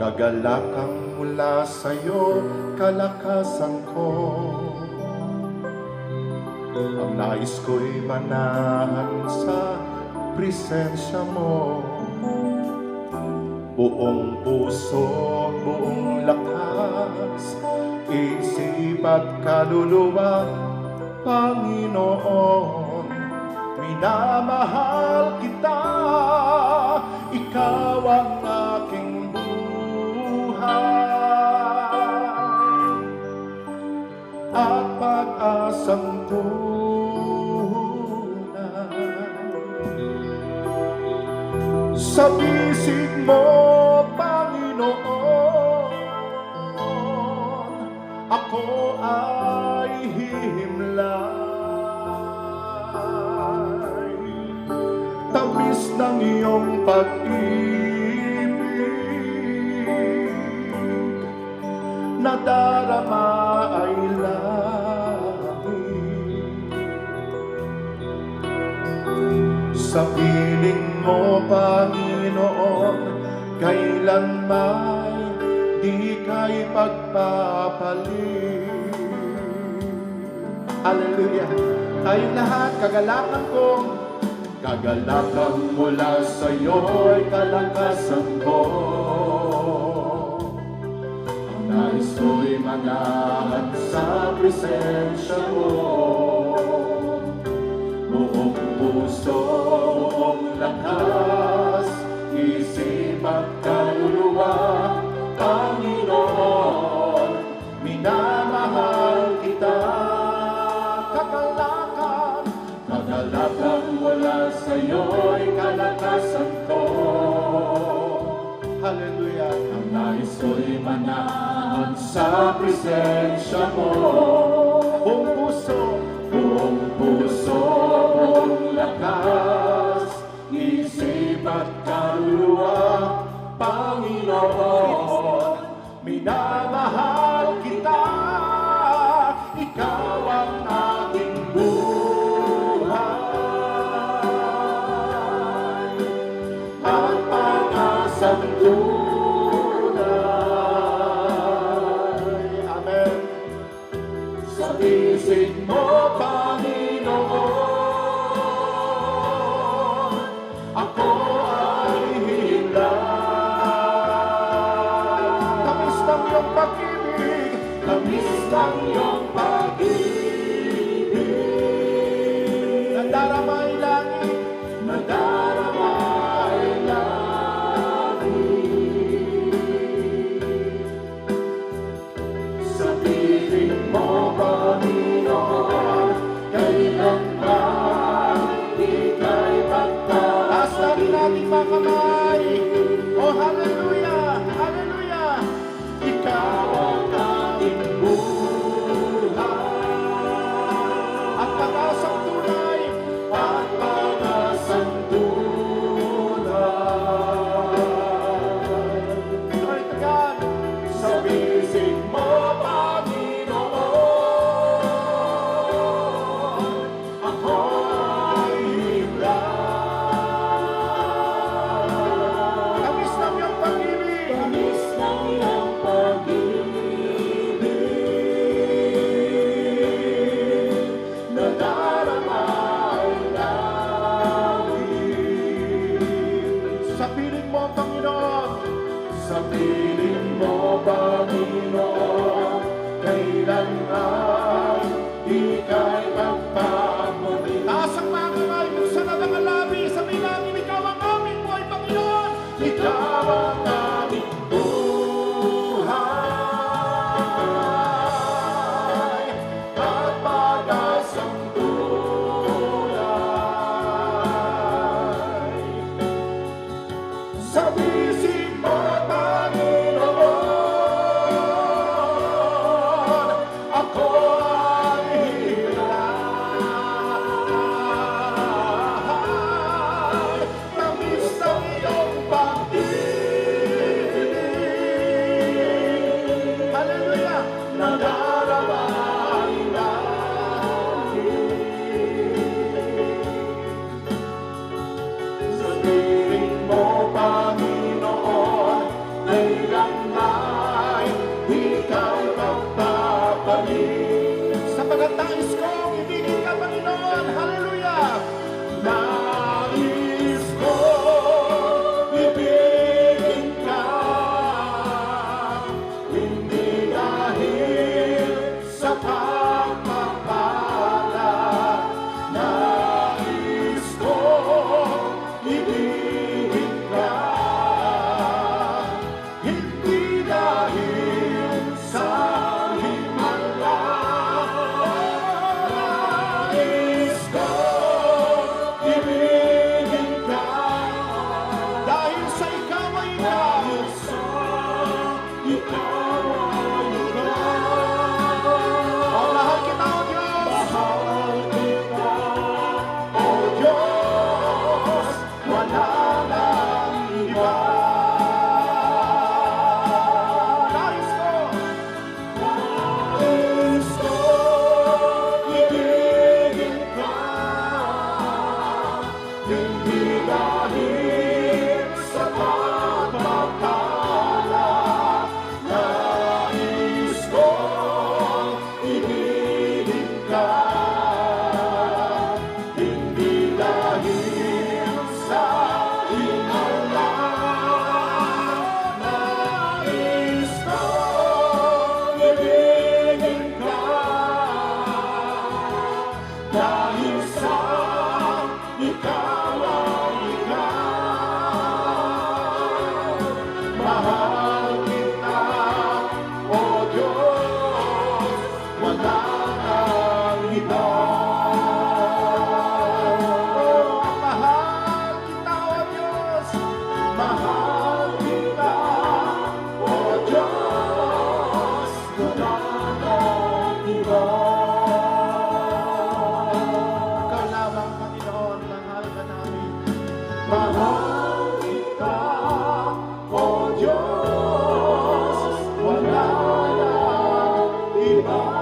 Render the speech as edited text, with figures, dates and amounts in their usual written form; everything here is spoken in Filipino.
Kagalakang mula sa'yo, kalakasan ko. Ang nais ko'y manahan sa presensya mo. Buong puso, buong lakas, isip at kaluluwa, Panginoon, minamahal kita. Ikaw ang aking buhay at pag-asang tunay. Sa bisig mo, Panginoon, ako ay hihimlay. Tamis ng iyong pag-ibig, nadarama ay langit. Sa piling mo, Panginoon, kailanman di ka'y pagpapalit. Hallelujah! Tayong lahat, kagalakan ko. Kagalakan mula sa'yo'y kalakasan ko. Ang nais ko'y manahan sa presensya mo. Buong puso, buong lakas, isip at kaluluwa, Panginoon, minamahal kita. Kagalakan mula sa'yo'y kalakasan ko. Hallelujah! Ang nais ko'y manahan sa presensya mo. Buong puso, buong lakas, isip at kaluluwa, Panginoon, minamahal kita. Ikaw ang aking buhay at pag-asang tunay. Amen. Sa bisig mo, Panginoon, ako ay hihimlay. Tamis ng iyong pag-ibig, tamis ng iyong pag-ibig, nadarama ay langit, nadarama ay langit. Sa piling mo, Panginoon, kailanman di ka'y pagtaas. Taas natin mga kamay. Oh, hallelujah! Hallelujah! Ikaw ang aking buhay at pag-asang tunay, at pag-asang tunay. Glory to God! Sa bisig mo, Panginoon, ako ay himlay. Tamis ng iyong pag-ibig, tamis ng iyong pag-ibig, nadarama ay langit. Sa piling mo, Panginoon, sa piling mo, Panginoon, kailanman di ka'y magpapamuli. Taas ang mga kamay, buksan na ang labi, sabihin natin, ikaw ang aming buhay, Panginoon. Ikaw ang aming buhay at pag-asang tunay. Sa bisig mo, Panginoon, ako ay hihimlay. kailanman ikaw magpapalit. Sapagat nais kong ibigin ka, Panginoon. Hallelujah! Nais kong ibigin ka, hindi dahil sa pagpapala. Nais kong ibigin ka, hindi dahil sa himala. Nais kong ibigin ka, dahil sa ikaw ay dahil sa ikaw ay ikaw. Oh, mahal kita, O Diyos. Mahal kita, O Diyos. Wala nang iba. Nais ko ibigin ka, hindi dahil sa pagpapala. Nais ko ibigin ka, hindi dahil sa himala. Nais ko ibigin ka, dahil sa ikaw ay ikaw. Mahal kita, O Diyos, wala nang iba. Mahal kita, O Diyos, mahal kita, O Diyos, wala nang iba. Ikaw lamang, Panginoon, mahal ka namin. Mahal kita, O Diyos, wala nang iba.